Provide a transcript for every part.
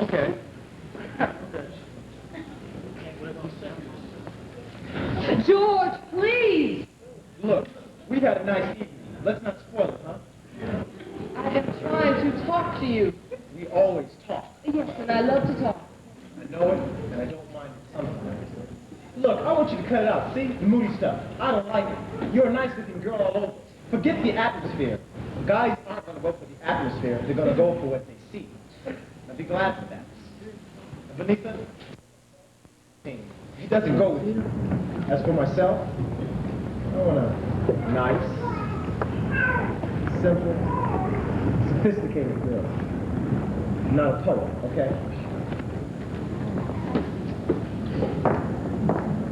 Okay. George, please! Look, we've had a nice evening. Let's not spoil it, huh? I am trying to talk to you. We always talk. Yes, and I love to talk. I know it, and I don't mind it sometimes. Look, I want you to cut it out, see? The moody stuff. I don't like it. You're a nice-looking girl all over. Forget the atmosphere. Guys aren't going to go for the atmosphere. They're going to go for what they see. Now, be glad for that. Beneatha, he doesn't go with you. As for myself, I want a nice, simple, sophisticated girl. Not a poet, okay?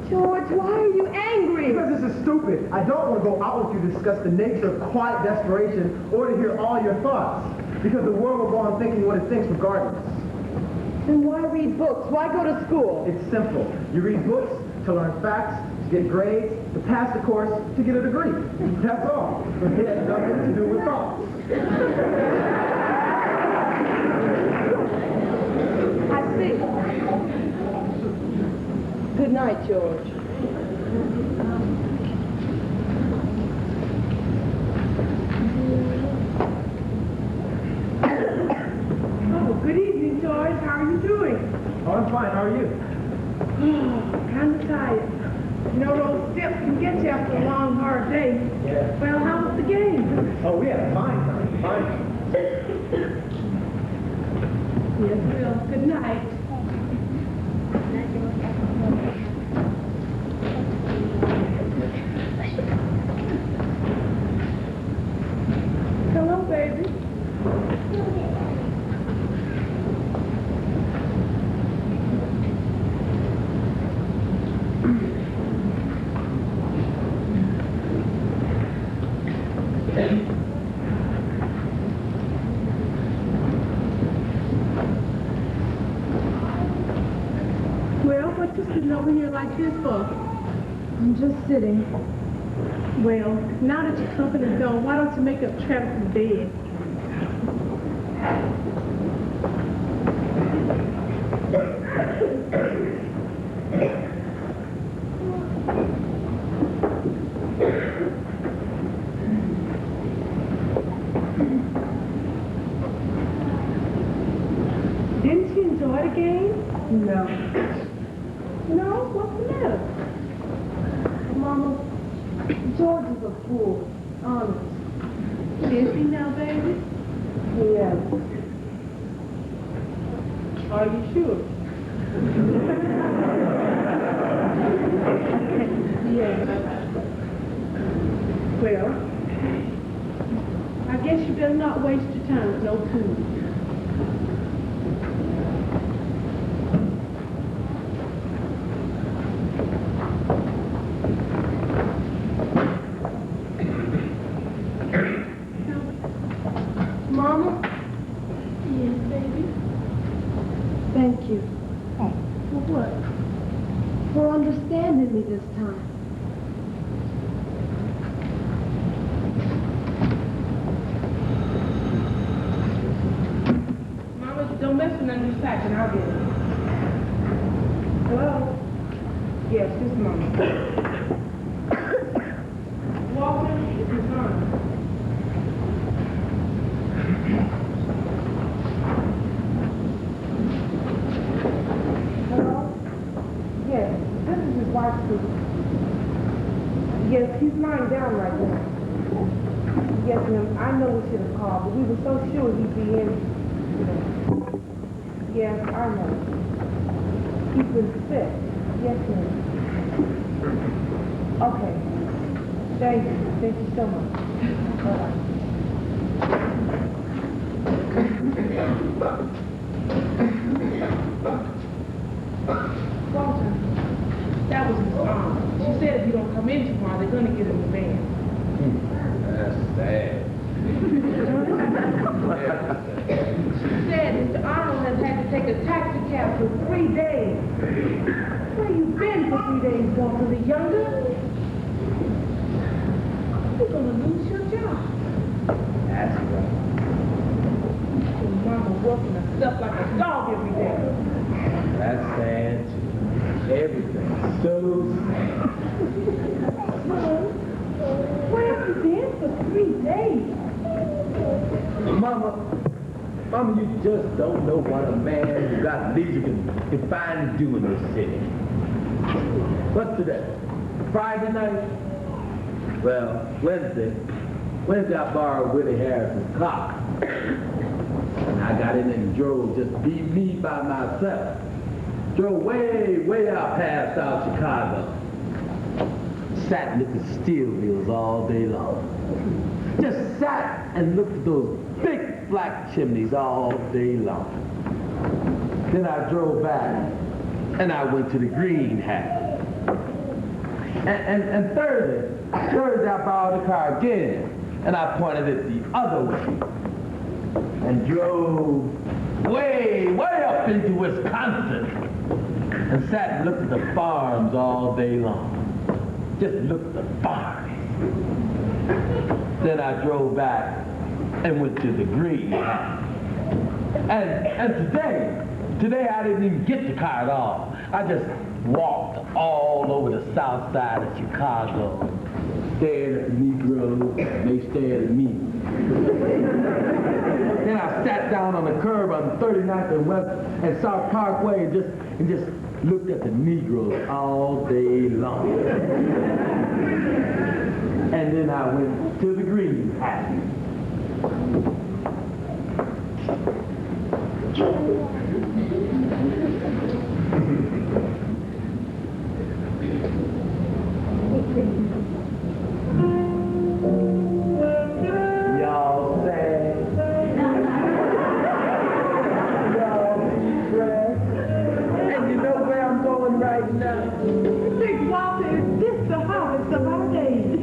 George, why are you angry? Because this is stupid. I don't want to go out with you to discuss the nature of quiet desperation or to hear all your thoughts. Because the world will go on thinking what it thinks regardless. Then why read books? Why go to school? It's simple. You read books to learn facts, to get grades, to pass the course, to get a degree. That's all. It has nothing to do with thoughts. I see. Good night, George. Oh, good evening, George. How are you doing? Oh, I'm fine. How are you? Kind of tired. You know, those steps can get you after a long, hard day. Yeah. Well, how was the game? Oh, we had a fine time. Fine time. Yes, well, good night. Hello, baby. Well, what you sitting over here like this for? I'm just sitting. Well, now that your company's gone, why don't you make up Travis's bed? Didn't you enjoy the game? No. No? What's the matter? Mama, George is a fool. Honest. Is he now, baby? Yeah. Are you sure? Yeah. Well, I guess you better not waste your time with no food. Mama, Yes, baby. thank you For what? for understanding me this time. Mama, don't mess with none of this packing. I'll get it. Hello? Yes, this is Mama. Walter, this is Mama. Hello? Yes, this is his wife, speaking. Yes, he's lying down right now. Yes, ma'am, I know we should have called, but we were so sure he'd be in. Yes, I know. He's been sick. Yes, ma'am. Okay. Thank you. Thank you so much. Bye-bye. Walter, that was his aunt. She said if you don't come in tomorrow, they're going to get in the van. That's sad. She said Mr. Arnold has had to take a taxi cab for 3 days. Where you been for 3 days, Walter the younger? You're going to lose your job. That's right. Your mama working and stuff like a dog every day. That's sad, too. Everything's so sad. Where have you been for 3 days? Mama, you just don't know what a man who got leisure can find to do in this city. What's today? Friday night? Well, Wednesday I borrowed Willie Harrison's car. And I got in and drove just me by myself. Drove way out past South Chicago. Sat and looked at steel wheels all day long. Just sat and looked at those big black chimneys all day long. Then I drove back and I went to the Green Hat. And Thursday I borrowed the car again and I pointed it the other way and drove way up into Wisconsin and sat and looked at the farms all day long. Just looked at the farms. Then I drove back and went to the Green Hat. And today I didn't even get the car at all. I just walked all over the south side of Chicago, stared at the Negroes, and they stared at me. Then I sat down on the curb on 39th and West and South Parkway and just looked at the Negroes all day long. And then I went to the Green Hat. Y'all sad. Y'all depressed. And you know where I'm going right now? Big Walter, is this the harvest of our days?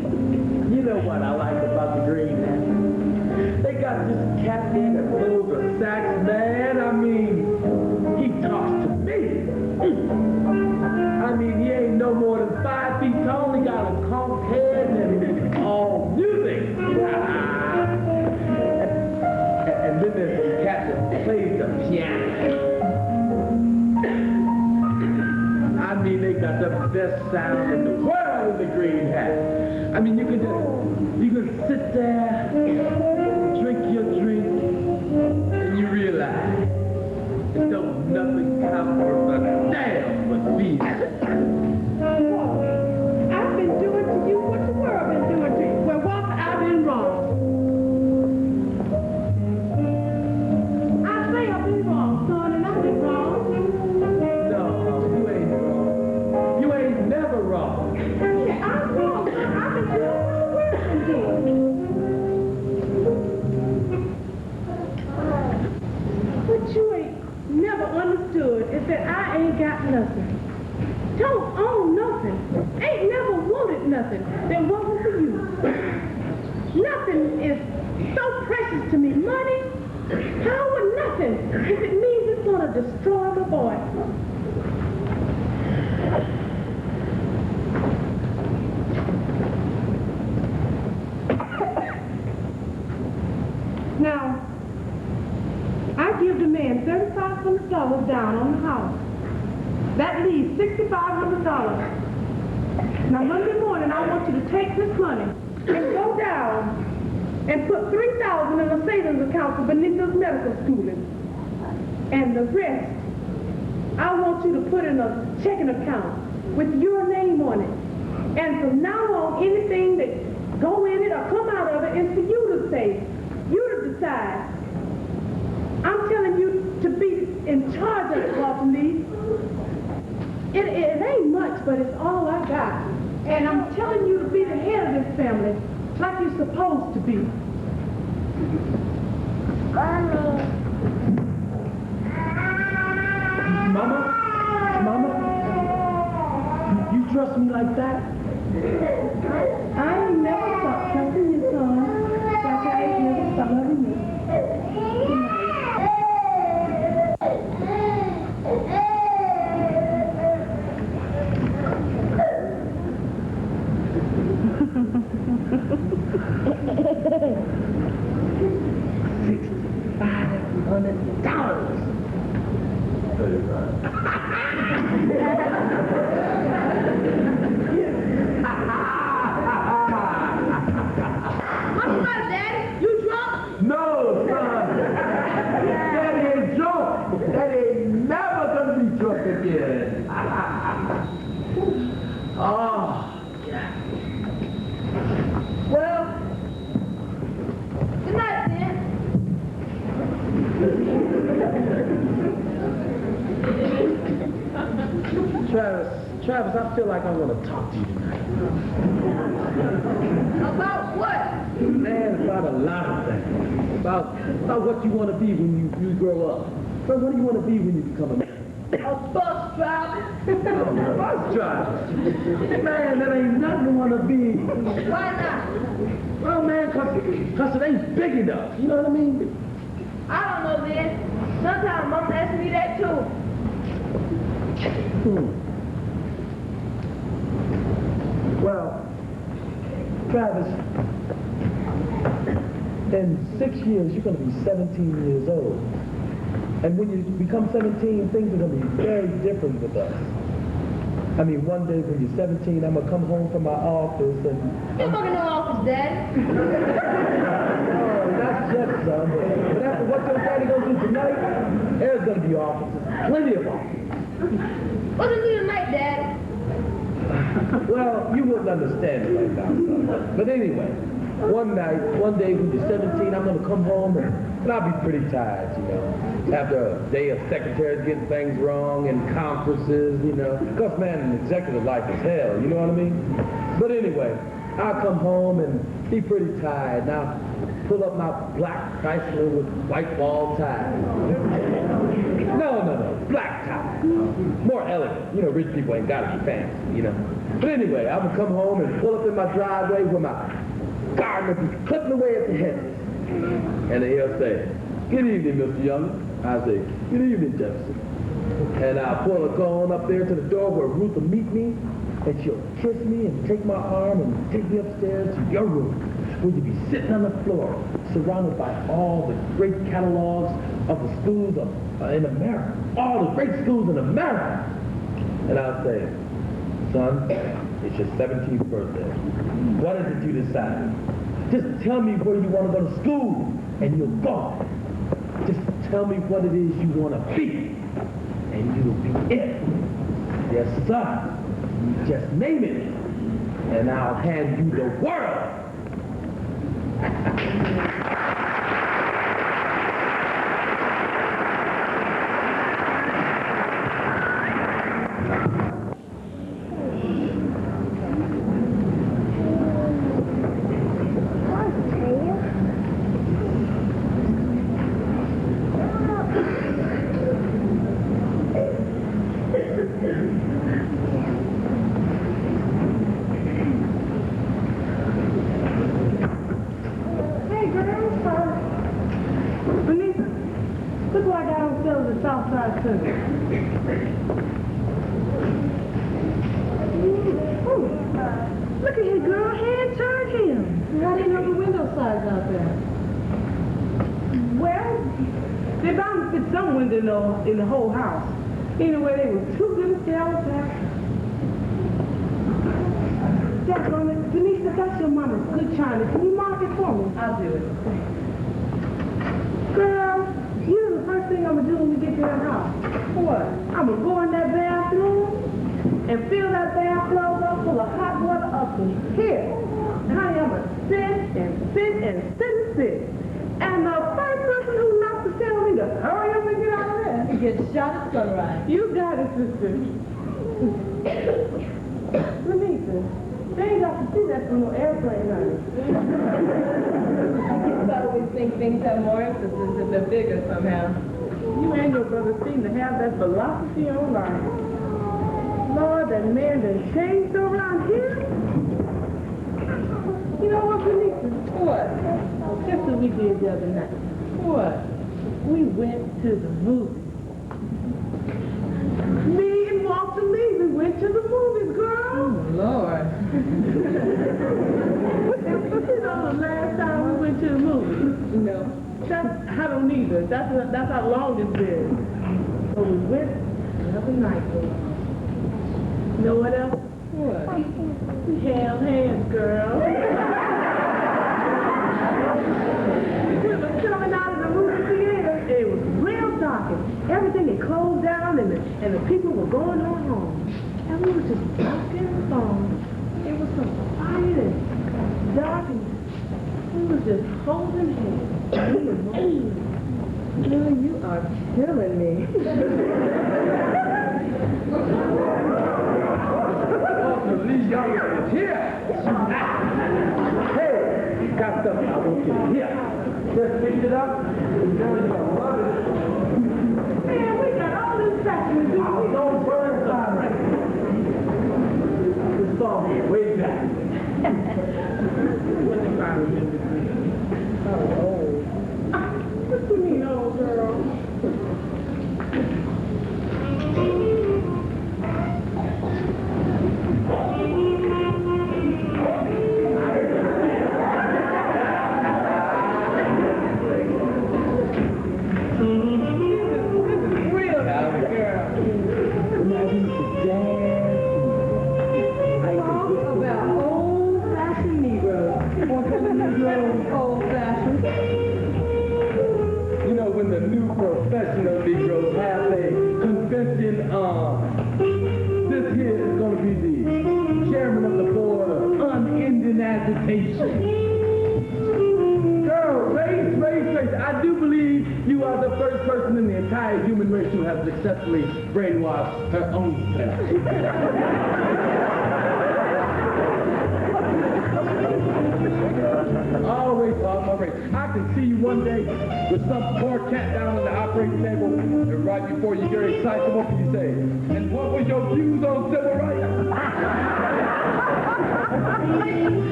You know what I like about the Green Hat? They got this captain that blows a sax, man. I mean, he talks to me. I mean, he ain't no more than 5 feet tall. He got a conked head and it's all music. And then there's the cat that plays the piano. I mean, they got the best sound in the world in the Green Hat. I mean, you can sit there, drink your drink, and you realize it don't nothing count for a damn but being. I've been doing to you what the world been doing to you. Well, Walter, I've been wrong. I say I've been wrong, son, and I've been wrong. No, you ain't wrong. You ain't never wrong. Yeah, I'm wrong, son. I've been doing what the world been doing. What you ain't never understood is that I ain't got nothing. Don't own nothing. Ain't never wanted nothing that wasn't for you. Nothing is so precious to me. Money? How would nothing if it means it's going to destroy my boy? Now, I give the man $3,500 down on the house. That leaves $6,500. Now, Monday morning, I want you to take this money and go down and put $3,000 in a savings account for Beneatha's medical schooling. And the rest, I want you to put in a checking account with your name on it. And from now on, anything that go in it or come out of it is for you to say, you to decide. I'm telling you to be in charge of it, Walter Lee. It ain't much, but it's all I got. And I'm telling you to be the head of this family, like you're supposed to be. Mama, you trust me like that? I ain't never stopped trusting you, son, like I ain't never stopped loving you. What's the matter, Daddy? You drunk? No, son. Daddy ain't drunk. Daddy ain't never gonna be drunk again. Oh. Well, good night, then. Travis, I feel like I want to talk to you tonight. About what? Man, about a lot of things. About what you want to be when you grow up. But what do you want to be when you become a man? A bus driver. Bus driver. Man, that ain't nothing to want to be. Why not? Well, man, cause it ain't big enough. You know what I mean? I don't know, then. Sometimes Mom asks me that, too. Well, Travis, in 6 years, you're going to be 17 years old. And when you become 17, things are going to be very different with us. I mean, one day when you're 17, I'm going to come home from my office and... You fucking no office, Daddy. Oh, not yet, son. But after what your daddy going to do tonight, there's going to be offices. Plenty of offices. What's it do tonight, Daddy? Well, you wouldn't understand it right now, son. But anyway, one day when you're 17, I'm going to come home and I'll be pretty tired, you know. After a day of secretaries getting things wrong and conferences, you know. Because, man, an executive life is hell, you know what I mean? But anyway, I'll come home and be pretty tired. Now, pull up my black Chrysler with white ball tie. No, black tie. More elegant. You know, rich people ain't got to be fancy, you know. But anyway, I'm going to come home and pull up in my driveway where my gardener be clipping away at the hedges. And then he'll say, "Good evening, Mr. Young." I say, "Good evening, Jefferson." And I'll pull a gun up there to the door where Ruth will meet me, and she'll kiss me and take my arm and take me upstairs to your room, where you'll be sitting on the floor, surrounded by all the great catalogs of the schools in America, all the great schools in America. And I'll say, "Son, it's your 17th birthday. What is it you decide? Just tell me where you want to go to school, and you'll go. Just tell me what it is you want to be, and you'll be it. Yes, sir. Just name it, and I'll hand you the world." Look at his girl, hand turned him. How do you know the window size out there? Well, they bound to fit some window in the whole house. Anyway, they were too good to stay all the time. Jack, Beneatha, that's your mama's good china. Can you mark it for me? I'll do it. Girl, you know the first thing I'm going to do when we get to that house? What? I'm going to go in that bathroom and fill that bathtub up full of hot water up to here. And honey, I'm going to sit and sit and sit and sit. And the first person who knocks to tell me to hurry up and get out of there. You get shot at sunrise. You got it, sister. Beneatha, they ain't got to see that from no airplane, honey. I always think things have more emphasis if they're bigger somehow. You and your brother seem to have that philosophy on life. Lord, that man done changed around here. You know what, Beneatha? What? Guess what we did the other night? What? We went to the movies. Me and Walter Lee, we went to the movies, girl. Oh, Lord. You know the last time we went to the movies? No. I don't either. That's how long it's been. So we went the other night. You know what else? What? We held hands, girl. We were coming out of the movie theater. It was real dark. And everything had closed down, and the people were going on home. And we were just walking along. It was so quiet and dark, and we were just holding hands. We were holding hands. Girl, you are killing me. These young is here. Hey, got something I want you to hear. Just pick it up. Man, we got all this fashion to do. Don't burn something. This song is way back. What you mean, old girl? When the new professional Negroes have a convention, this here is going to be the chairman of the board of unending agitation. Girl, race. I do believe you are the first person in the entire human race who has successfully brainwashed her own self. Always on my race. I can see you one day with some poor cat down on the operating table, and right before you get excited, what can you say? And what was your views on civil rights?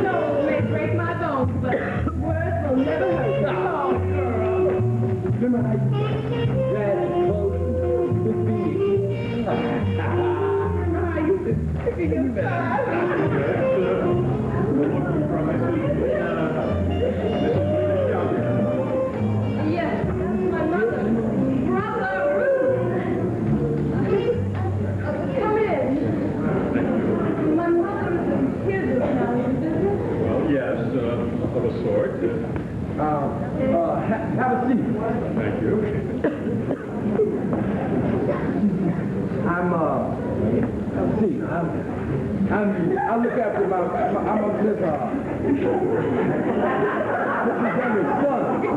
No, may break my bones, but words will never hurt. Oh, girl. Remember how you grabbed your clothes and this being Remember how you used to stick in your side? Yes, my mother, brother Ruth. Come in. My mother is here this now, isn't it? Well, yes, of a sort. have a seat. Thank you. I look after I'm his son.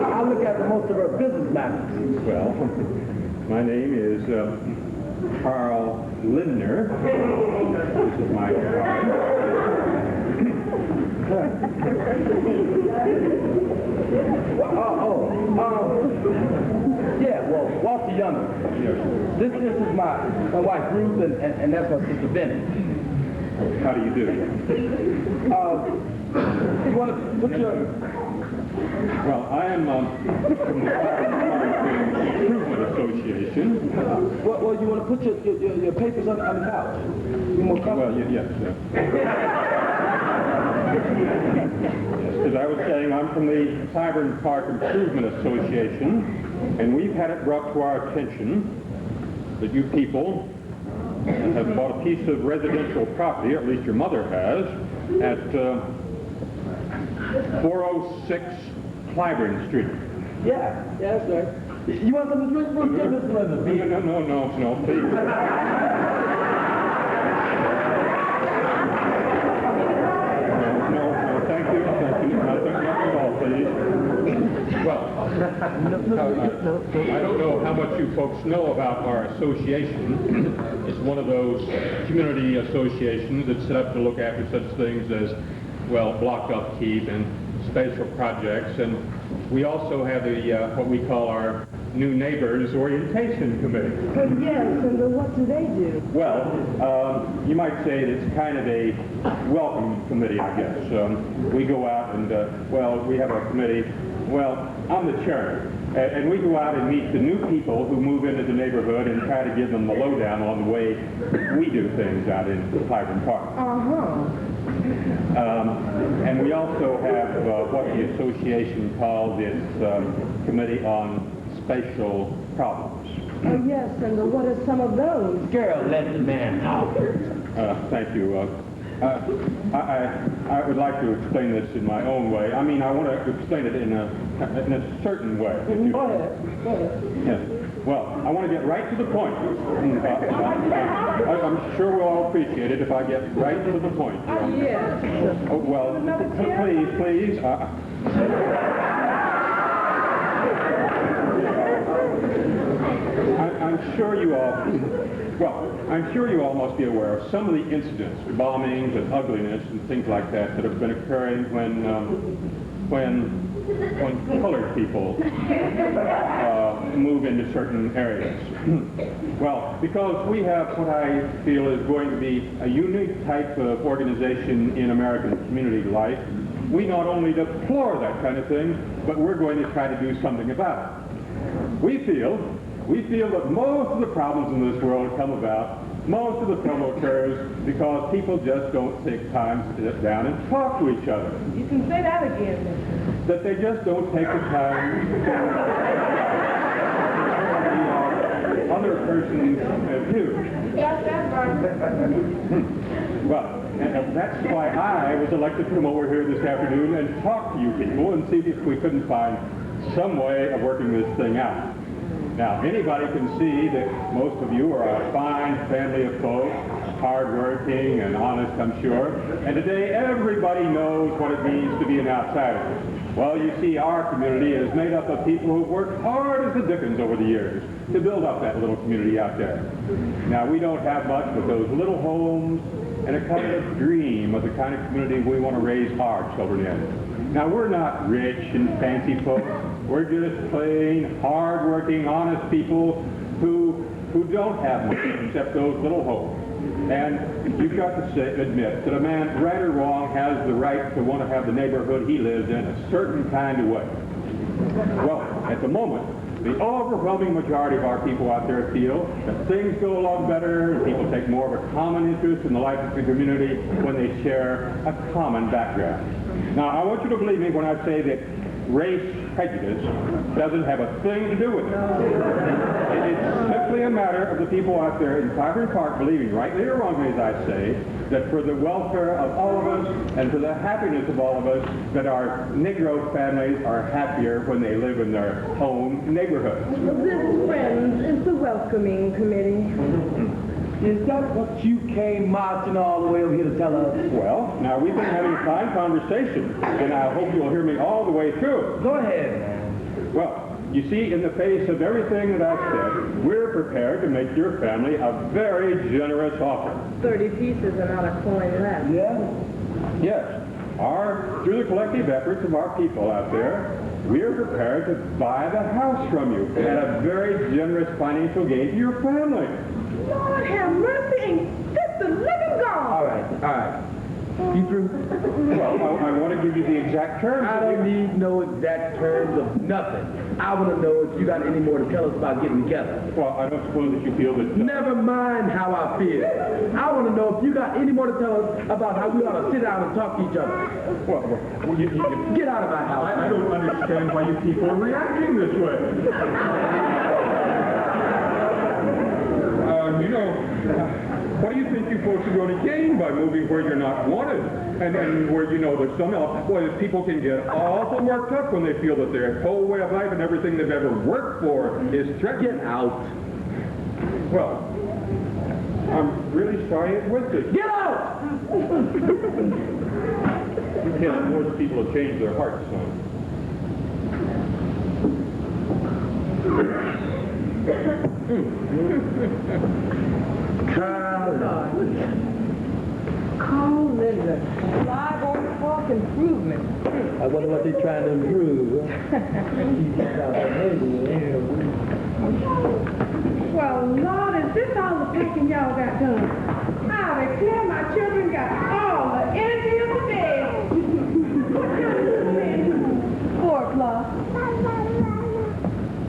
I look after most of her business matters. Well, my name is Karl Linder. This is my card. Walter Younger. This is my wife Ruth, and that's my sister Benny. How do you do? You want to put your... Well, I am from the Improvement Association. Well, you want to put your papers on the couch? You more comfortable? Well, yes. As I was saying, I'm from the Cyber Park Improvement Association, and we've had it brought to our attention that you people have bought a piece of residential property, or at least your mother has, at 406 Clyburn Street. Yeah, that's right. You want some of this drink? Give this one a beer. No, please. No, thank you. Nothing at all, please. Well, I don't know how much you folks know about our association. It's one of those community associations that's set up to look after such things as, well, block upkeep and special projects. And we also have what we call our New Neighbors Orientation Committee. Yes, and what do they do? Well, you might say it's kind of a welcome committee, I guess. We go out and, we have a committee. Well, I'm the chairman. And we go out and meet the new people who move into the neighborhood and try to give them the lowdown on the way we do things out in Clyburn Park. And we also have what the association calls its Committee on Spatial Problems. Oh, yes, and what are some of those? Girl, let the man talk. Thank you. I would like to explain this in my own way. I mean, I want to explain it in a certain way. Go ahead. Yes. Well, I want to get right to the point. I'm sure we'll all appreciate it if I get right to the point. Yes. Oh, well, please. I'm sure you all must be aware of some of the incidents, bombings and ugliness and things like that that have been occurring when colored people move into certain areas. Well, because we have what I feel is going to be a unique type of organization in American community life, we not only deplore that kind of thing, but we're going to try to do something about it. We feel that most of the problems in this world come about, most of the trouble occurs because people just don't take time to sit down and talk to each other. You can say that again. That they just don't take the time to the other person's view. Yes, that's right. Well, and that's why I was elected to come over here this afternoon and talk to you people and see if we couldn't find some way of working this thing out. Now, anybody can see that most of you are a fine family of folks, hardworking and honest, I'm sure. And today, everybody knows what it means to be an outsider. Well, you see, our community is made up of people who've worked hard as the dickens over the years to build up that little community out there. Now, we don't have much but those little homes and a kind of dream of the kind of community we want to raise our children in. Now, we're not rich and fancy folks. We're just plain, hard-working, honest people who don't have much except those little homes. And you've got to admit that a man, right or wrong, has the right to want to have the neighborhood he lives in a certain kind of way. Well, at the moment, the overwhelming majority of our people out there feel that things go along better and people take more of a common interest in the life of the community when they share a common background. Now, I want you to believe me when I say that race prejudice doesn't have a thing to do with it. It's simply a matter of the people out there in Clyburn Park believing, rightly or wrongly as I say, that for the welfare of all of us and for the happiness of all of us, that our Negro families are happier when they live in their home neighborhoods. This, friends, is the welcoming committee. Is that what you came marching all the way over here to tell us? Well, now we've been having a fine conversation, and I hope you'll hear me all the way through. Go ahead, man. Well, you see, in the face of everything that I've said, we're prepared to make your family a very generous offer. 30 pieces and not a coin left. Yeah? Yes, through the collective efforts of our people out there, we're prepared to buy the house from you at a very generous financial gain to your family. Lord have mercy, ain't this the living God? All right. You through? Well, I want to give you the exact terms. I don't need no exact terms of nothing. I want to know if you got any more to tell us about getting together. Well, I don't suppose that you feel that... Never mind how I feel. I want to know if you got any more to tell us about how we ought to sit down and talk to each other. Well, you Get out of my house. I don't understand why you people are reacting this way. What do you think you folks are going to gain by moving where you're not wanted? And where you know there's some else? Boy, people can get awful worked up when they feel that their whole way of life and everything they've ever worked for is threatened. Get out. Well, I'm really sorry it went this way. Get out! You can't force people to change their hearts, son. Karl, Linder, live on talk improvement. I wonder what they're trying to improve. Well, Lord, is this all the packing y'all got done? I declare my children got all the energy of the day. What time is it? 4 o'clock.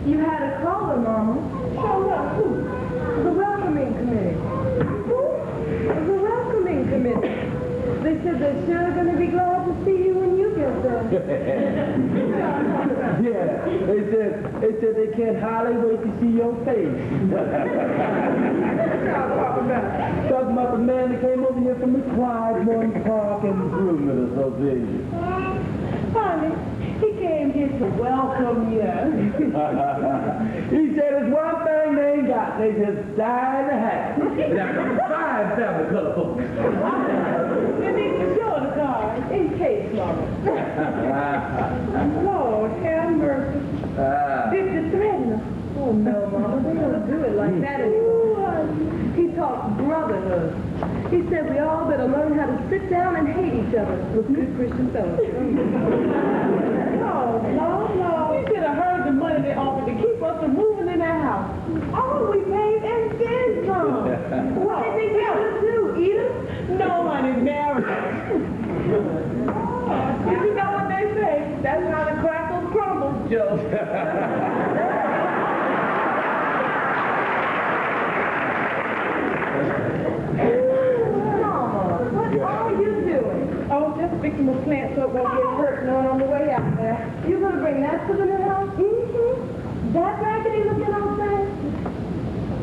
You had a caller, Mama. Showed up, who? The welcoming committee. Who? The welcoming committee. They said they're sure going to be glad to see you when you get there. Yeah, they said they can't hardly wait to see your face. Talking about the man that came over here from the Clyde one park and grooming us over there. Honey, he came here to welcome you. He said there's one thing they ain't got. They just die in the hat. And that's a fine family color folks. You need to show the card in case, Mama. Lord, have mercy. Did you threaten us? Oh, no, Mama. They don't do it like that anymore. He talks brotherhood. He said we all better learn how to sit down and hate each other with good Christian fellowship. No. We should have heard the money they offered to keep us from moving in that house. Oh, we paid and then some. What did they think we should do? Eat us? No, honey, marry us. You know what they say? That's how the crackles crumble, Joe. Oh, just fixing the plant so it won't get hurt none on the way out there. You gonna bring that to the new house? Mm-hmm. That raggedy looking old thing?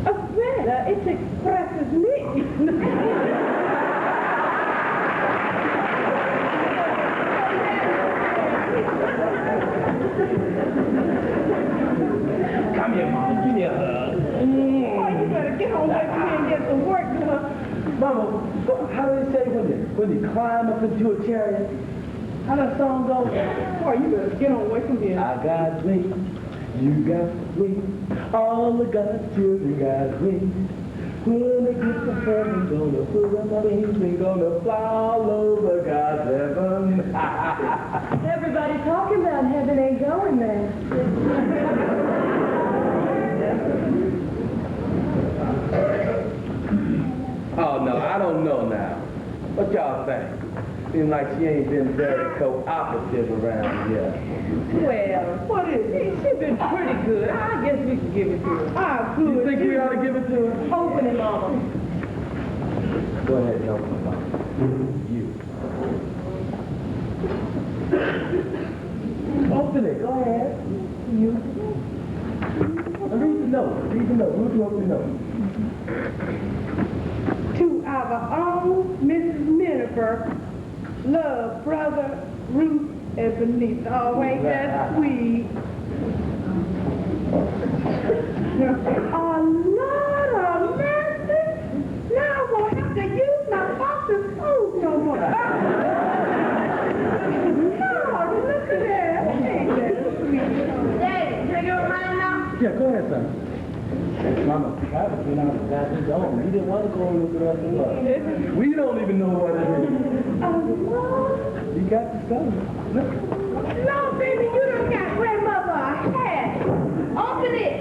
A sweater. It expresses me. Come here, Mama. Give me a hug. Oh, you better get on back here and get some work done. Mama, how do they say when you climb up into a chariot? How that song goes? Boy, you better get on away from here. I got wings, you got wings, all the God's children got wings. When they get to heaven, gonna put on my wings and gonna fly all over God's heaven. Everybody talking about heaven ain't going there. Oh, no, I don't know now. What y'all think? Seems like she ain't been very cooperative around here. Well, what is it? She's been pretty good. I guess we can give it to her. Ah, good. You think we ought to give it to her? Open it, Mama. Go ahead and open it, Mama. You. Open it. Go ahead. You. Read the note. Read the note. Ruth, open the note. To our own Mrs. Minifer, love, brother, Ruth, and Beneatha. Oh, ain't that sweet? Oh, Lord of mercy. Now I won't have to use my box's food no more. Lord, look at that. Ain't that sweet? Daddy, can you remind now? Yeah, go ahead, son. Mama, Travis went out and got his own. He didn't want to go and look at us in love. We don't even know what it is. Oh, Lord. You got the stuff. Look. No, baby, you done got grandmother a hat. Open it.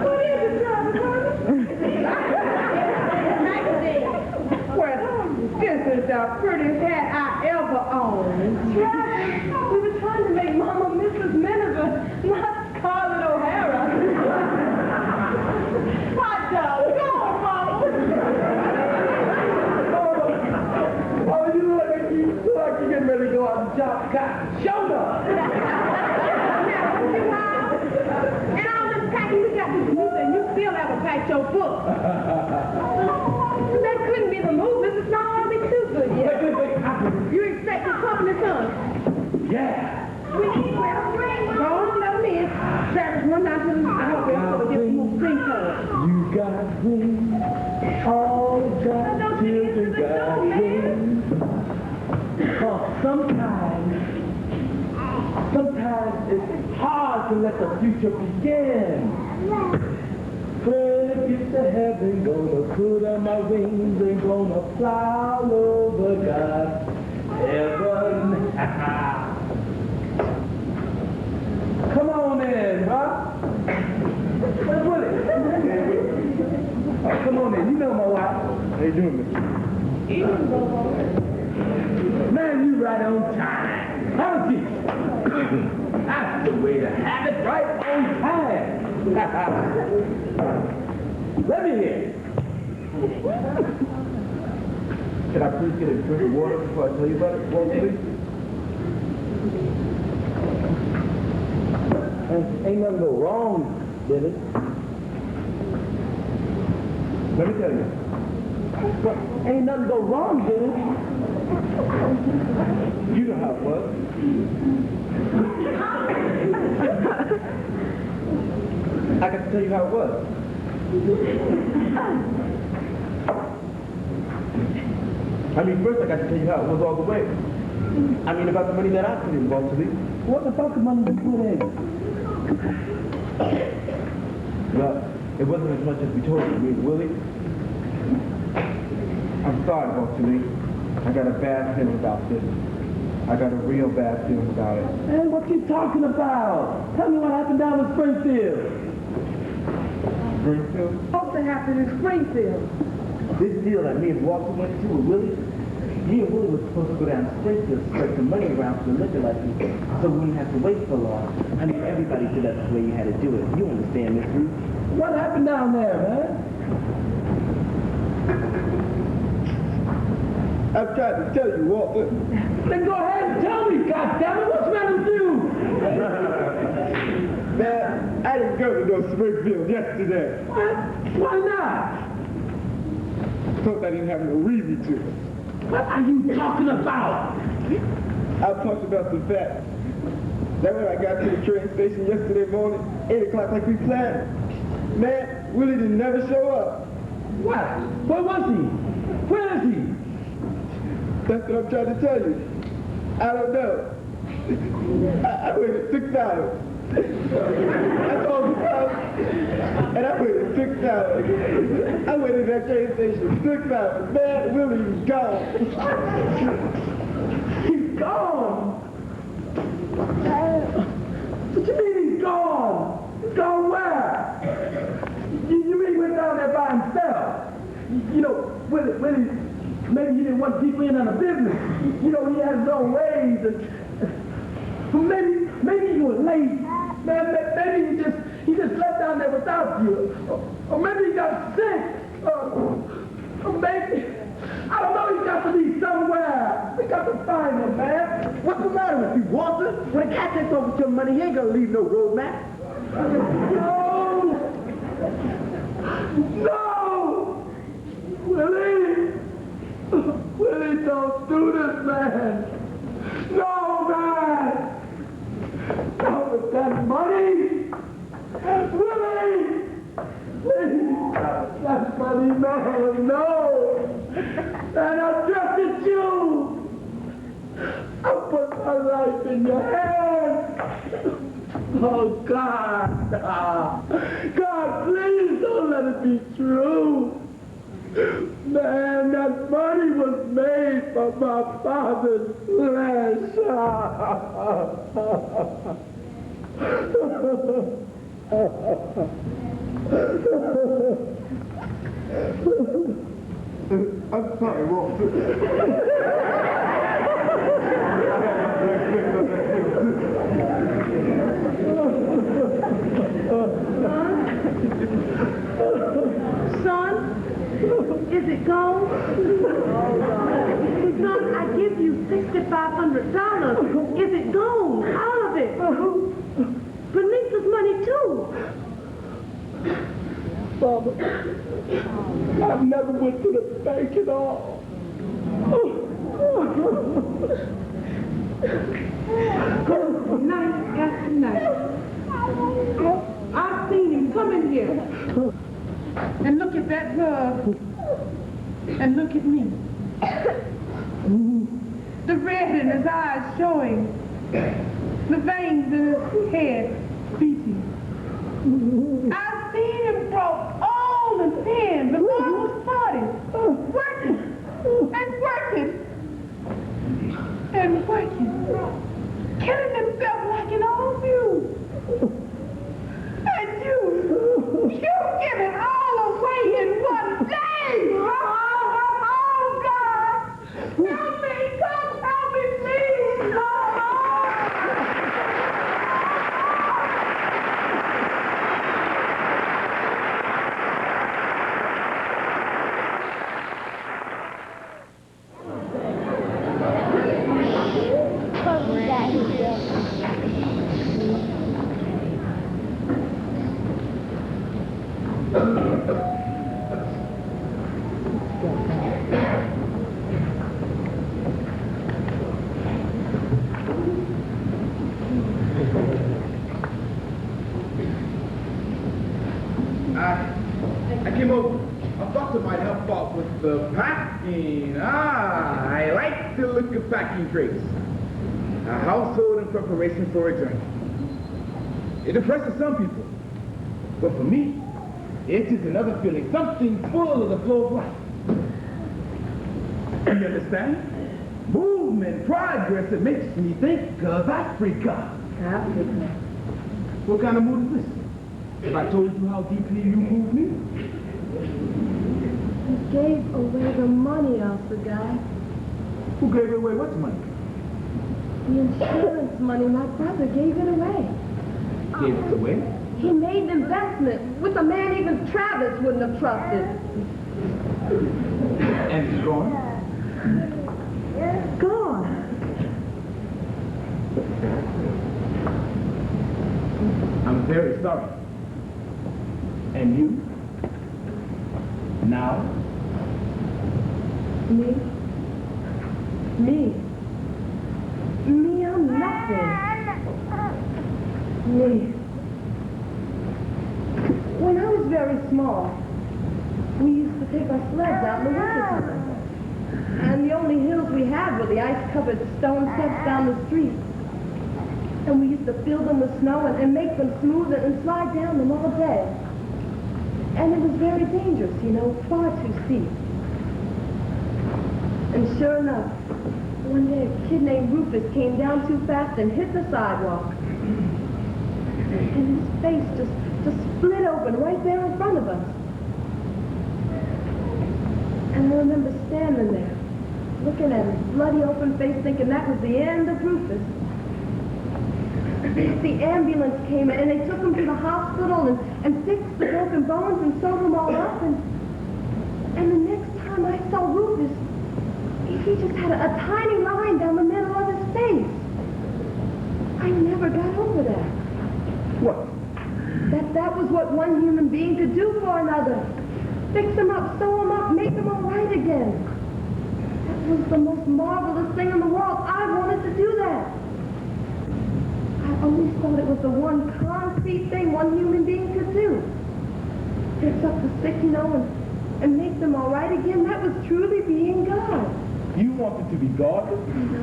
What is it, Travis? Well, this is the prettiest hat I ever owned. Travis, we were trying to make Mama Mrs. Miniver, not Scarlett O'Hara. Hot dog, go on, Mama. Oh, you look like you're getting ready to go out and chop cotton. Show up. And all this packing we got to do, and you still haven't packed your book. That couldn't be the movement. It's not going to be too good yet. You expect to come in the sun? Yeah. We need to wear a ring. Go on, let me in. Travis, run down to the house so we get some more spring colors. You got wings. All God's children got wings. Oh, sometimes it's hard to let the future begin. When it gets to heaven, gonna put on my wings and gonna fly all over God's heaven. Come on in, huh? Where's Willie? Oh, come on in. You know my wife. How you doing, Mr. Man, you right on time. How is it? That's the way to have it, right on time. Let me hear it. Can I please get a drink of water before I tell you about it? Water, please? Ain't nothing go wrong, did it? Let me tell you. Well, ain't nothing go wrong, did it? You know how it was. I got to tell you how it was. I mean, first I got to tell you how it was all the way. I mean, about the money that I put in, boss, to me. What the fuck money you put in? Well, it wasn't as much as we told you, me and Willie. I'm sorry, boss, to me. I got a bad feeling about this. I got a real bad feeling about it. Hey, what you talking about? Tell me what happened down in Springfield. Springfield? Something happened in Springfield. This deal that me and Walter went to with Willie, me and Willie were supposed to go down to Springfield to spread some money around for the liquor license so we wouldn't have to wait so long. I mean, everybody did that the way you had to do it. You understand, Miss Ruth? What happened down there, man? I'm trying to tell you, Walter. Then go ahead and tell me, goddammit, what's the matter with you? Man, I didn't go to no Springfield yesterday. What? Why not? Because I didn't have no reason to. What are you talking about? I'm talking about the fact that when I got to the train station yesterday morning, 8 o'clock like we planned, man, Willie didn't never show up. What? Where was he? Where is he? That's what I'm trying to tell you. I don't know. I waited 6 hours. I called the house, and I waited 6 hours. I waited at that train station 6 hours. Man, Willie was gone. He's gone? What you mean he's gone? He's gone where? You mean he went down there by himself? You know, Willie, maybe he didn't want people in on the business. You know, he has his own ways, and maybe he was late. Man, maybe he just left down there without you. Or maybe he got sick. Or maybe, I don't know, he's got to be somewhere. We got to find him, man. What's the matter with you, Walter? When a cat takes over your money, he ain't gonna leave no roadmap. No! Willie, don't do this, man. No, man. Not with that money! Willie! Please, that money, man, no! And I trusted you! I put my life in your hands! Oh, God! God, please don't let it be true! Man, that money was made from my father's flesh. I'm sorry, Walter. Son? Is it gone? Son, I give you $6,500. Is it gone? All of it? Beneatha's money, too. Mama, I've never went to the bank at all. Night after night. I've seen him come in here. And look at that rug. And look at me. The red in his eyes showing. The veins in his head beating. I've seen him grow old and thin before I was 40. Working. And working. And working. Killing himself like an old mule. And you give it all away in one day! Oh, God! Help me! Come help me, please! came over. I thought it might help out with the packing. I like the look of packing crates. A household in preparation for a journey. It depresses some people. But for me, it is another feeling, something full of the flow of life. You understand? Movement, progress, it makes me think of Africa. Africa. What kind of mood is this? If I told you how deeply you move me? You gave away the money, Asagai. Who gave away what money? The insurance money. My brother gave it away. Gave it away? He made an investment with a man even Travis wouldn't have trusted. And he's gone? Gone. I'm very sorry. And you? Now? Me? Me? Me, I'm nothing. Me. When I was very small, we used to take our sleds out in the wintertime. And the only hills we had were the ice-covered stone steps down the street. And we used to fill them with snow and make them smooth and slide down them all day. And it was very dangerous, you know, far too steep. And sure enough, one day a kid named Rufus came down too fast and hit the sidewalk. And his face just split open right there in front of us. And I remember standing there, looking at his bloody open face, thinking that was the end of Rufus. The ambulance came in and they took him to the hospital and fixed the broken bones and sewed them all up. And the next time I saw Rufus, he just had a tiny line down the middle of his face. I never got over that. What? That was what one human being could do for another. Fix them up, sew them up, make them all right again. That was the most marvelous thing in the world. I wanted to do that. I always thought it was the one concrete thing one human being could do. Fix up the sick, you know, and make them all right again. That was truly being God. You wanted to be God?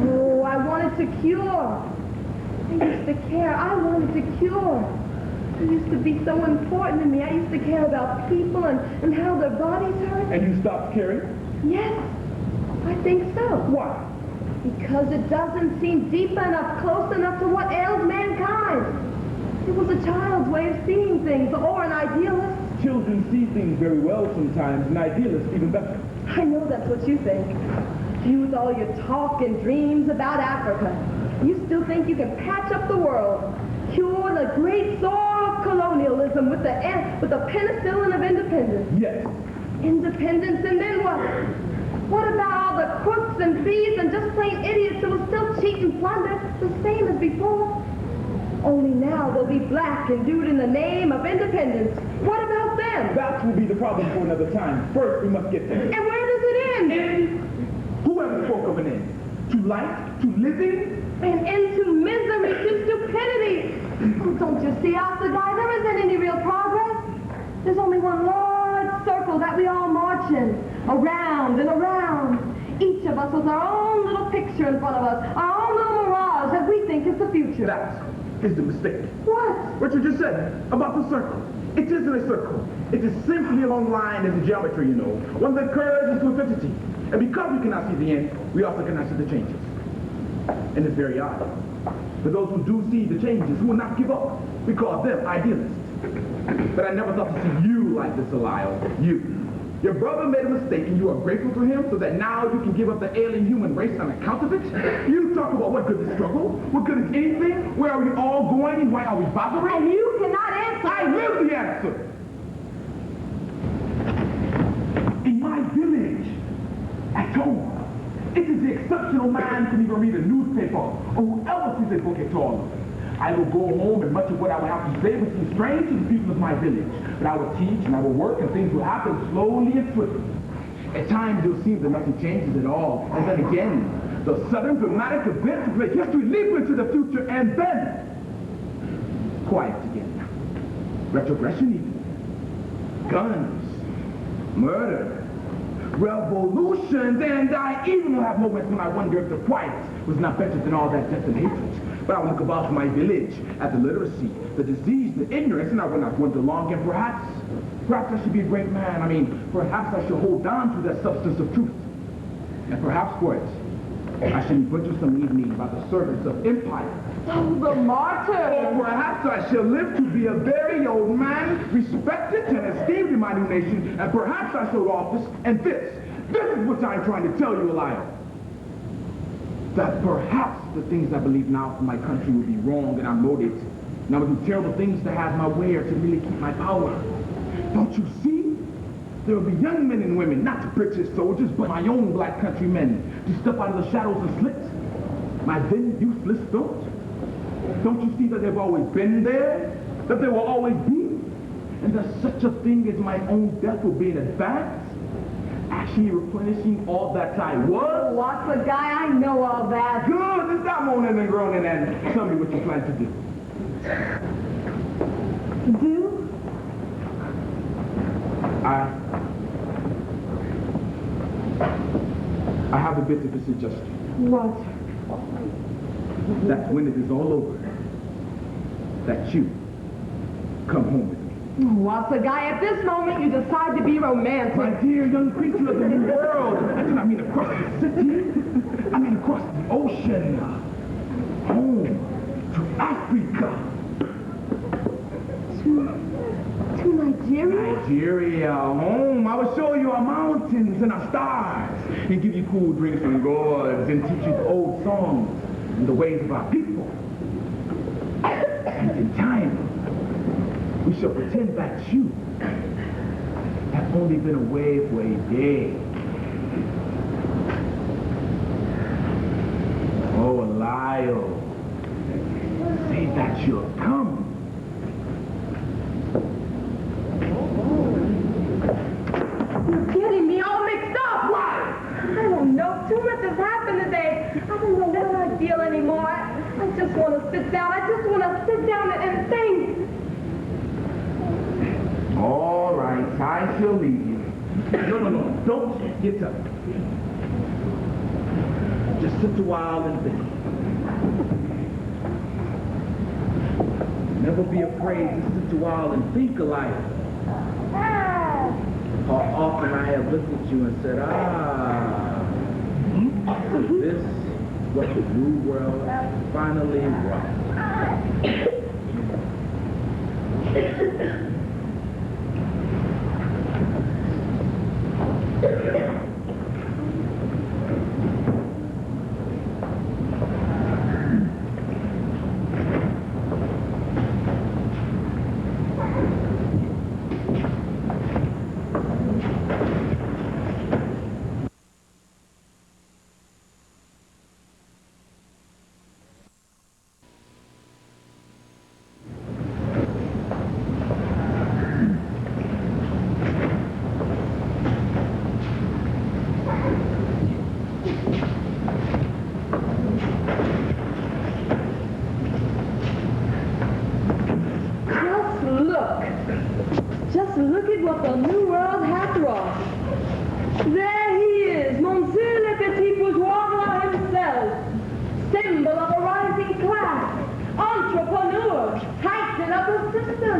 No, I wanted to cure. I used to care. I wanted to cure. It used to be so important to me. I used to care about people and how their bodies hurt. And you stopped caring? Yes, I think so. Why? Because it doesn't seem deep enough, close enough to what ails mankind. It was a child's way of seeing things, or an idealist. Children see things very well sometimes, and idealists even better. I know that's what you think. You with all your talk and dreams about Africa. You still think you can patch up the world, cure the great sore of colonialism with the penicillin of independence. Yes. Independence, and then what? What about all the crooks and thieves and just plain idiots who will still cheat and plunder the same as before? Only now they'll be black and dude in the name of independence. What about them? That will be the problem for another time. First, we must get them. And where does it end? Whoever spoke of an end. To life, to living. An end to misery, to stupidity. Oh, don't you see, Asagai, there isn't any real progress. There's only one large circle that we all march in. Around and around. Each of us with our own little picture in front of us. Our own little mirage that we think is the future. That is the mistake. What? What you just said about the circle. It isn't a circle. It is simply a long line as a geometry, you know. One that curves into infinity. And because we cannot see the end, we also cannot see the changes. And it's very odd. For those who do see the changes, who will not give up, we call them idealists. But I never thought to see you like this, Lyle. You. Your brother made a mistake and you are grateful to him so that now you can give up the alien human race on account of it? You talk about what good is struggle, what good is anything, where are we all going and why are we bothering? And you cannot answer. I will the answer. In my village, at home, it is the exceptional man who can even read a newspaper or whoever sees a book at all. I will go home and much of what I will have to say will seem strange to the people of my village. But I will teach and I will work and things will happen slowly and swiftly. At times you'll see that nothing changes at all. And then again, the sudden dramatic events of make history leap into the future and then quiet again. Retrogression even. Guns, Murder, revolutions, and I even have moments when I wonder if the quiet was not better than all that death and hatred. But I look about my village at the literacy, the disease, the ignorance, and I will not wonder long, and perhaps I should be a great man. I mean, perhaps I should hold on to that substance of truth. And perhaps for it, I should be butchered some evening by the servants of empire. Oh, the martyr! Or perhaps I shall live to be a very old man, respected and esteemed in my new nation, and perhaps I shall office, and this is what I'm trying to tell you, Lyle. That perhaps the things I believe now for my country will be wrong, and I'm loaded, and I will do terrible things to have my way or to really keep my power. Don't you see? There will be young men and women, not British soldiers, but my own black countrymen, to step out of the shadows and slits my then useless thought. Don't you see that they've always been there? That they will always be? And that such a thing as my own death will be in advance? Actually replenishing all that I was? What's the guy? I know all that. Good, then stop moaning and groaning and tell me what you plan to do. Do? I have a bit of a suggestion. What? That when it is all over, that you come home with me. What's the guy? At this moment, you decide to be romantic. My dear young creature of the new world, I do not mean across the city. I mean across the ocean. Home to Africa. To Nigeria? Nigeria, home. I will show you our mountains and our stars, and give you cool drinks and gourds, and teach you the old songs and the ways of our people. And in time, we shall pretend that you have only been away for a day. Oh, Lyle, say that you'll come. You're getting me all mixed up. Why? I don't know. Too much has happened today. I don't know what I feel anymore. I just want to sit down. I just want to sit down and think. All right, I shall leave you. No, don't get up. Just sit a while and think. Never be afraid to sit a while and think, Elias. How often I have looked at you and said, is this what the new world finally was? Just look at what the new world has wrought. There he is, Monsieur le Petit Bourgeois himself, symbol of a rising class, entrepreneur, titan of the system.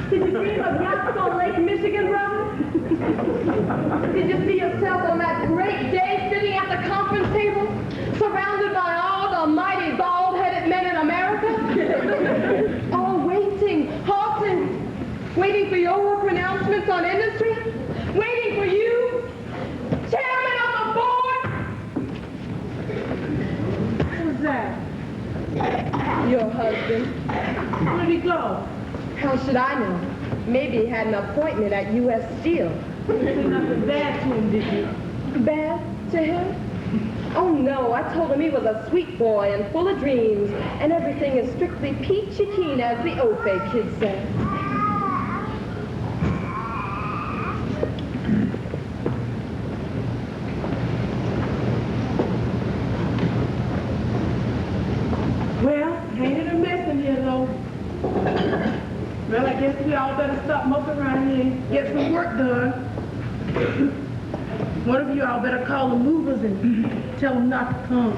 Did you dream of yachts on Lake Michigan, brother? Did you see yourself on that great day sitting at the conference table, surrounded by all the mighty bald-headed men in America? All waiting, halting, waiting for your pronouncements on industry, waiting for you, chairman of the board. Who's that? Your husband. Where'd he go? How should I know? Maybe he had an appointment at U.S. Steel. You said nothing bad to him, did you? Bad to him? Oh, no. I told him he was a sweet boy and full of dreams, and everything is strictly peachy keen, as the Ofe kids say. Well, ain't it a mess in here, though? Well, I guess we all better stop moping around here and get some work done. One of you all better call the movers and tell them not to come.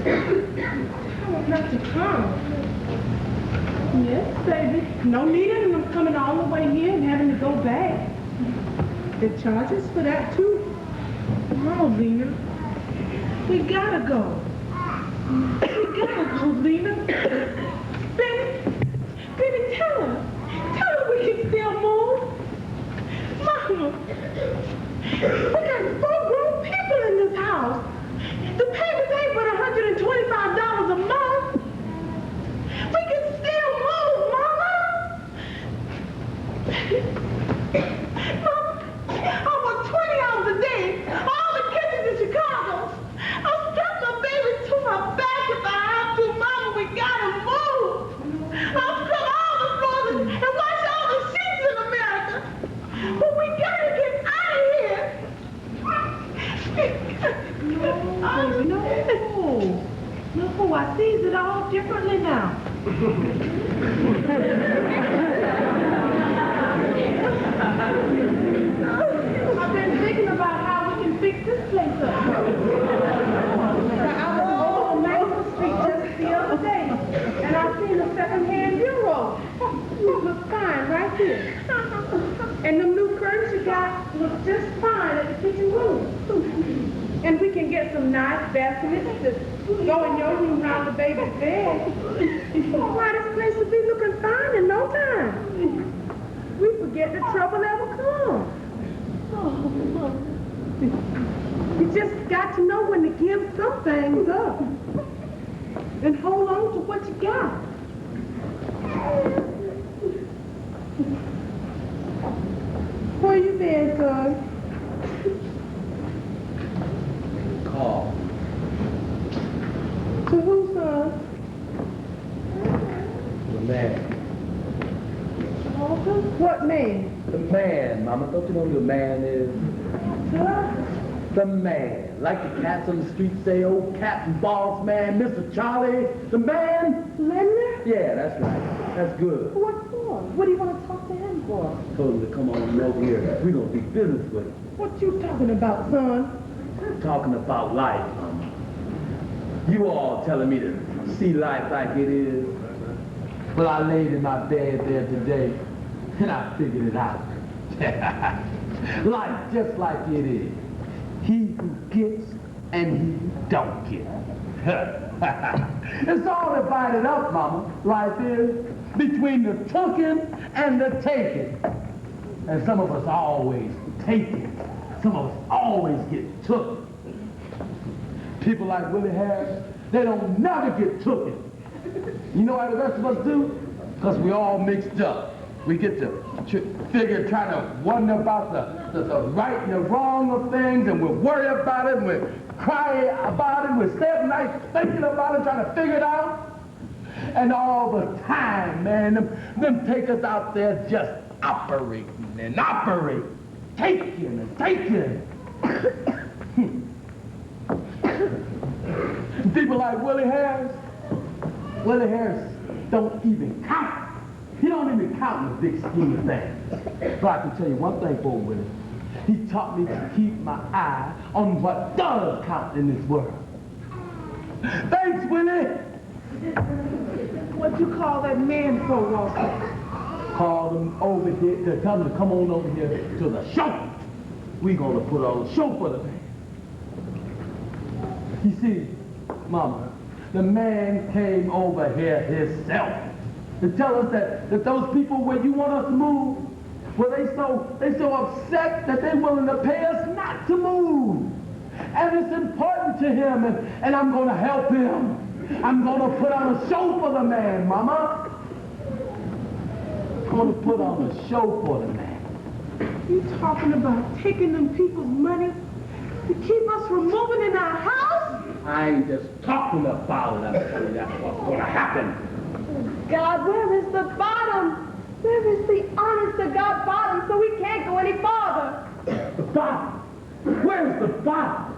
Tell them not to come? Yes, baby. No need of them coming all the way here and having to go back. The charges for that, too. Oh, Lena. We gotta go. We gotta go, Lena. Baby, tell her. Tell her we can still move. Mama, we got 4 grown people in this house. The payments ain't but $125 a month. We can still move, Mama. Mama, I work 20 hours a day. All the kitchens in Chicago. I'll strap my baby to my back if I have to. Mama, we gotta move. I'll scrub all the floors and wash all the sheets in America. But we gotta get out of here. No, I sees it all differently now. I've been thinking about how we can fix this place up. I was on Maple Street just the other day, and I seen a second-hand bureau. You look fine right here. And them new curtains you got look just fine at the kitchen room. And we can get some nice baskets to go in your room around the baby's bed. Why, this place will be looking fine in no time. We forget the trouble ever comes. You just got to know when to give some things up. And hold on to what you got. Where you been, son? Karl. To who, son? The man. What man? The man, Mama. Don't you know who the man is? Son? The man. Like the cats on the street say, old Captain Boss Man, Mr. Charlie. The man. Linder? Yeah, that's right. That's good. What for? What do you want to talk to him for? Told him to come on over here. We're going to do business with him. What you talking about, son? Talking about life, Mama. You all telling me to see life like it is. Well, I laid in my bed there today, and I figured it out. Life just like it is. He who gets and he who don't get. It's all divided up, Mama. Life is between the tooking and the taking. And some of us always take it. Some of us always get took. People like Willie Harris, they don't never get tooken. You know why the rest of us do? Because we all mixed up. We get to trying to wonder about the right and the wrong of things, and we're worried about it, and we're crying about it, we're staying up night thinking about it, trying to figure it out. And all the time, man, them take us out there just operating and operating, taking and taking. People like Willie Harris don't even count. He don't even count in the big scheme of things. But I can tell you one thing for Willie. He taught me to keep my eye on what does count in this world. Thanks, Willie. What you call that man for, Walter? Called him over here to tell him to come on over here to the show. We gonna put on a show for the man. You see, Mama, the man came over here himself to tell us that those people where you want us to move, well, they so upset that they're willing to pay us not to move. And it's important to him, and I'm going to help him. I'm going to put on a show for the man, Mama. I'm going to put on a show for the man. You talking about taking them people's money to keep us from moving in our house? I ain't just talking about it. I'm telling you that's what's going to happen. God, where is the bottom? Where is the honest-to-God bottom so we can't go any farther? The bottom? Where's the bottom?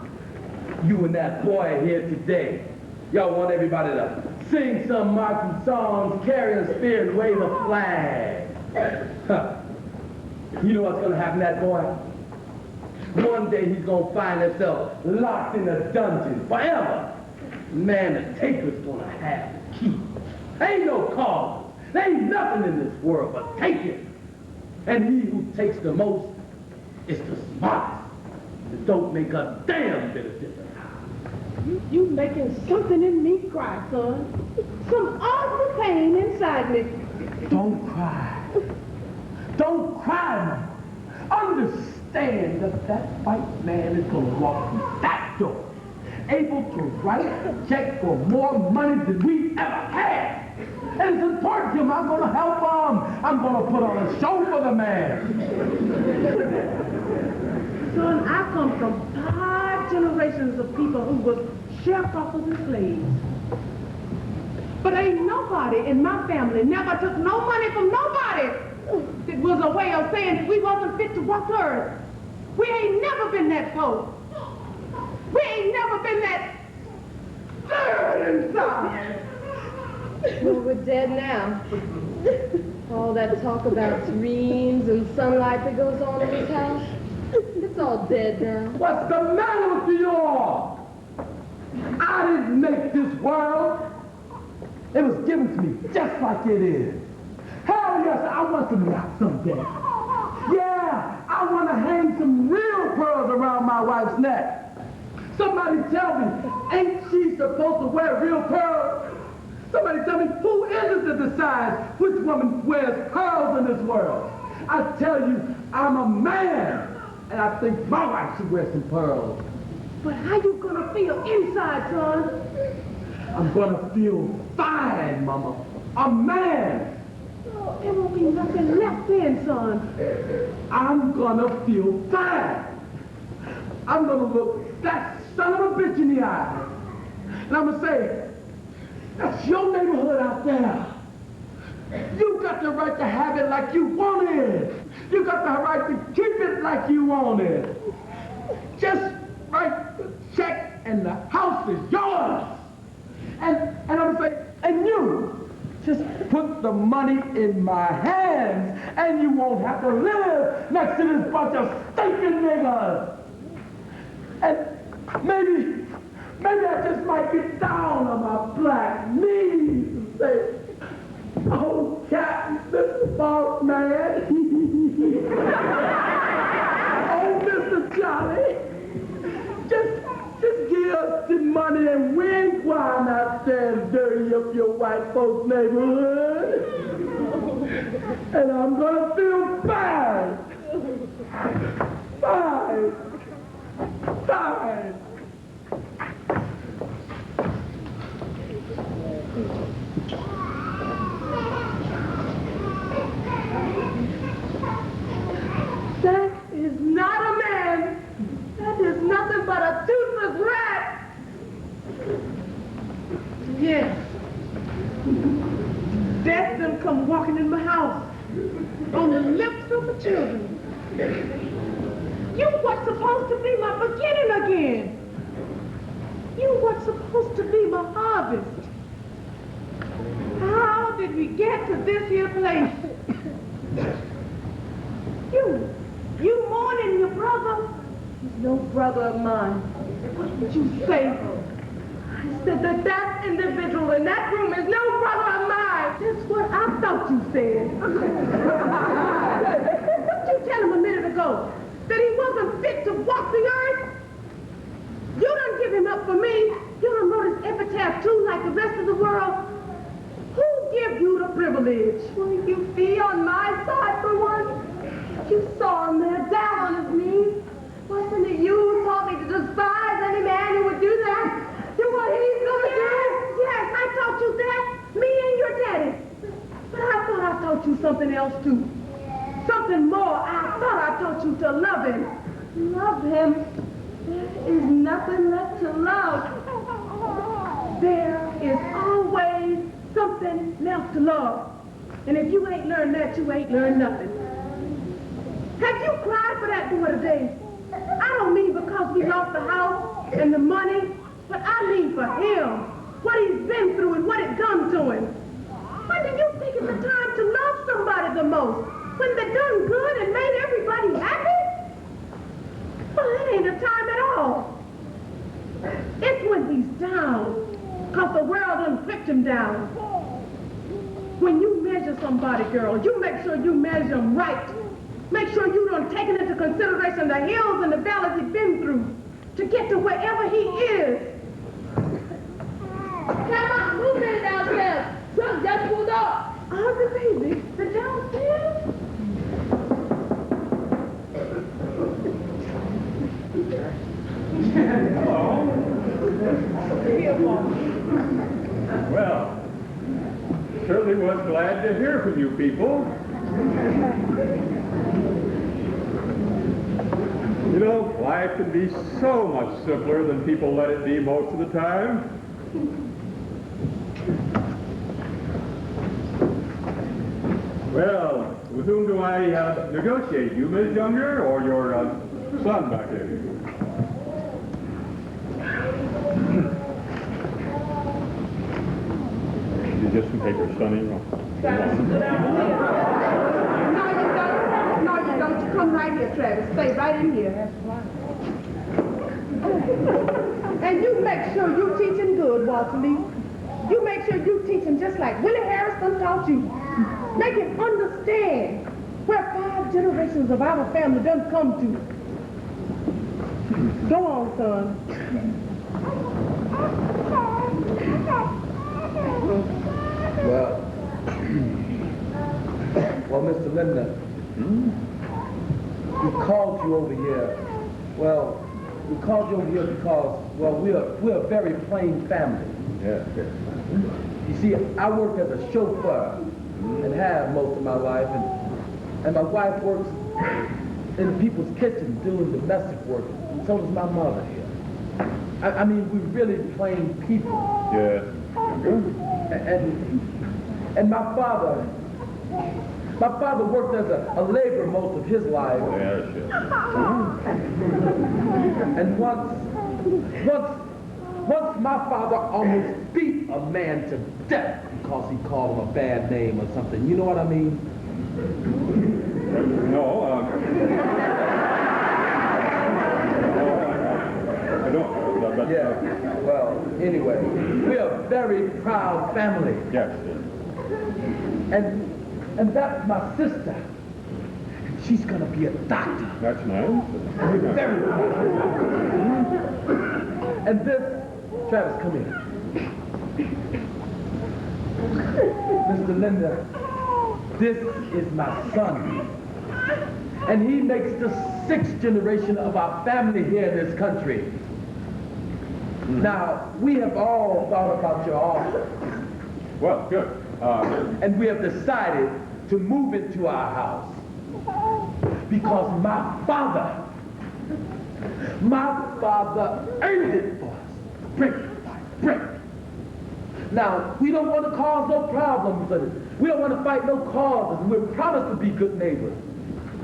You and that boy here today. Y'all want everybody to sing some marching songs, carry a spear, and wave a flag. Huh. You know what's going to happen to that boy? One day he's going to find himself locked in a dungeon forever. Man, the taker's going to have the key. Ain't no cause. There ain't nothing in this world but taking. And he who takes the most is the smartest. It don't make a damn bit of difference. You making something in me cry, son. Some awful pain inside me. Don't cry. Don't cry, Mama. Understand that white man is going to walk through that door, able to write a check for more money than we ever had. And it's important to him. I'm going to help him. I'm going to put on a show for the man. Son, I come from 5 generations of people who was sharecroppers and slaves. But ain't nobody in my family never took no money from nobody. It was a way of saying that we wasn't fit to walk the earth. We ain't never been that poor. We ain't never been that third inside. Well, we're dead now. All that talk about dreams and sunlight that goes on in this house, it's all dead now. What's the matter with you all? I didn't make this world. It was given to me just like it is. Hell yes, I want some rock someday. Yeah, I want to hang some real pearls around my wife's neck. Somebody tell me, ain't she supposed to wear real pearls? Somebody tell me, who is it that decides which woman wears pearls in this world? I tell you, I'm a man, and I think my wife should wear some pearls. But how you gonna feel inside, son? I'm gonna feel fine, Mama. A man. Oh, there won't be nothing left in, son. I'm gonna feel fine. I'm gonna look that son of a bitch in the eye. And I'm gonna say, that's your neighborhood out there. You got the right to have it like you want it. You got the right to keep it like you want it. Just write the check and the house is yours. And I'm gonna say, and you just put the money in my hands and you won't have to live next to this bunch of stinking niggas. And maybe I just might get down on my black knees and say, oh, Captain, Mr. Boss Man. Oh, Mr. Jolly. Just give us the money and we ain't going out there and dirty up your white folks' neighborhood. And I'm gonna feel fine. Fine. Fine. That is not a man. That is nothing but a toothless rat. Yes. Death done come walking in my house on the lips of the children. You what's supposed to be my beginning again. You what's supposed to be my harvest. How did we get to this here place? You mourning your brother? He's no brother of mine. What did you say? I said that individual in that room is no brother of mine. That's what I thought you said. What you tell him a minute ago? That he wasn't fit to walk the earth? You done give him up for me. You done wrote his epitaph too like the rest of the world. Who give you the privilege? Will you be on my side for once? You saw him there down on his knees. Wasn't it you who taught me to despise any man who would do that? Do what he's gonna do? Yes, I taught you that. Me and your daddy. But I thought I taught you something else too. Something more. I thought I taught you to love him. Love him? There is nothing left to love. There is always something left to love. And if you ain't learned that, you ain't learned nothing. Have you cried for that boy today? I don't mean because we lost the house and the money, but I mean for him. what he's been through and what it done to him. When do you think it's the time to love somebody the most? When they done good and made everybody happy? Well, that ain't the time at all. It's when he's down, because the world done picked him down. When you measure somebody, girl, you make sure you measure them right. Make sure you done taken into consideration the hills and the valleys he's been through to get to wherever he is. Come on, move in downstairs. Truck just pulled up. Audrey, baby, the downstairs? Well, certainly was glad to hear from you people. You know, life can be so much simpler than people let it be most of the time. Well, with whom do I negotiate? You, Ms. Younger, or your son back there? Just some paper, Sonny. No, you don't. You come right here, Travis. Stay right in here. And you make sure you teach him good, Walter Lee. You make sure you teach him just like Willie Harrison taught you. Make him understand where 5 generations of our family done come to. Go on, son. Well, Mr. Linder, we called you over here. Well, we called you over here because, well, we're a very plain family. Yeah. You see, I work as a chauffeur and have most of my life, and my wife works in the people's kitchen doing domestic work. So does my mother here. I mean, we're really plain people. Yeah. And my father worked as a laborer most of his life. Yeah, sure. And once my father almost beat a man to death because he called him a bad name or something. You know what I mean? No, I don't. But, Yeah. Well, anyway, we're a very proud family. Yes. And that's my sister. She's gonna be a doctor. That's nice. We're very proud. And this, Travis, come here. Mr. Linder, this is my son. And he makes the 6th generation of our family here in this country. Now, we have all thought about your offer. Well, good. And we have decided to move into our house. Because my father earned it for us. Brick by brick. Now, we don't want to cause no problems, and we don't want to fight no causes, and we're promised to be good neighbors.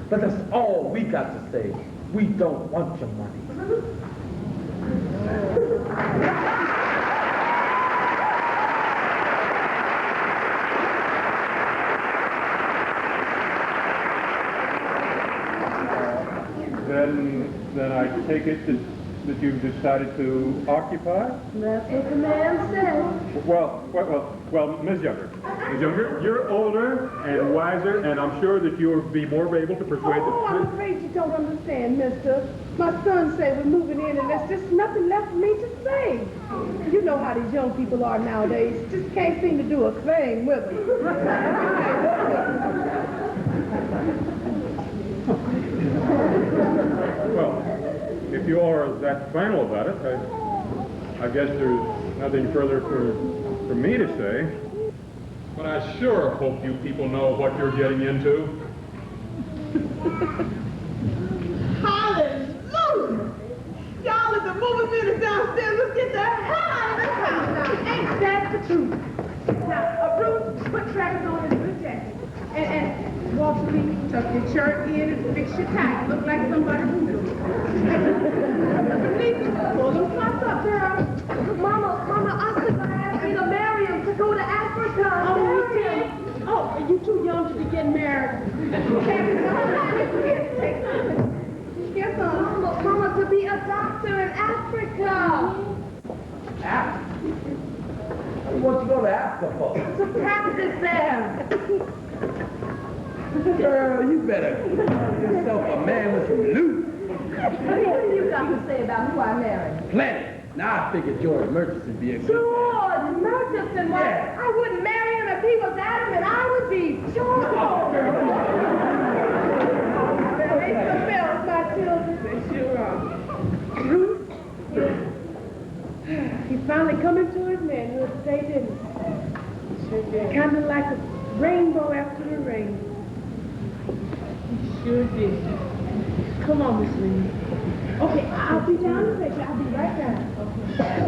But that's all we got to say. We don't want your money. Then I take it that you've decided to occupy? That's what the man said. Well, Ms. Younger. Ms. Younger, you're older and wiser, and I'm sure that you'll be more able to persuade Oh, I'm afraid you don't understand, mister. My son said we're moving in and there's just nothing left for me to say. You know how these young people are nowadays. Just can't seem to do a thing with them. Well, if you are that final about it, I guess there's nothing further for me to say. But I sure hope you people know what you're getting into. Hallelujah! Y'all at the movie theater downstairs, let's get the hell out of this house now. Ain't that the truth? Now, Ruth, put Travis on his blue jacket. And Walter Lee, tuck your shirt in and fix your tie. Look like somebody who knows. Lisa, pull them spots up, girl. Mama, Asagai. You're too young to be getting married. Yes, Mama, to be a doctor in Africa. Africa? What you go to Africa for? To practice there. Girl, you better get yourself a man with some loot. What have you got to say about who I married? Plenty. Now I figured George Murchinson would be a good man. George Murchinson, why? Yeah. I wouldn't marry him if he was Adam, and I would be George. They some bills, my children. They sure are. Ruth? He's finally coming to his manhood today, didn't he? Sure did. Kind of like a rainbow after the rain. He sure did. Come on, Miss Lena. Okay, I'll be down in a second. I'll be right down. Okay.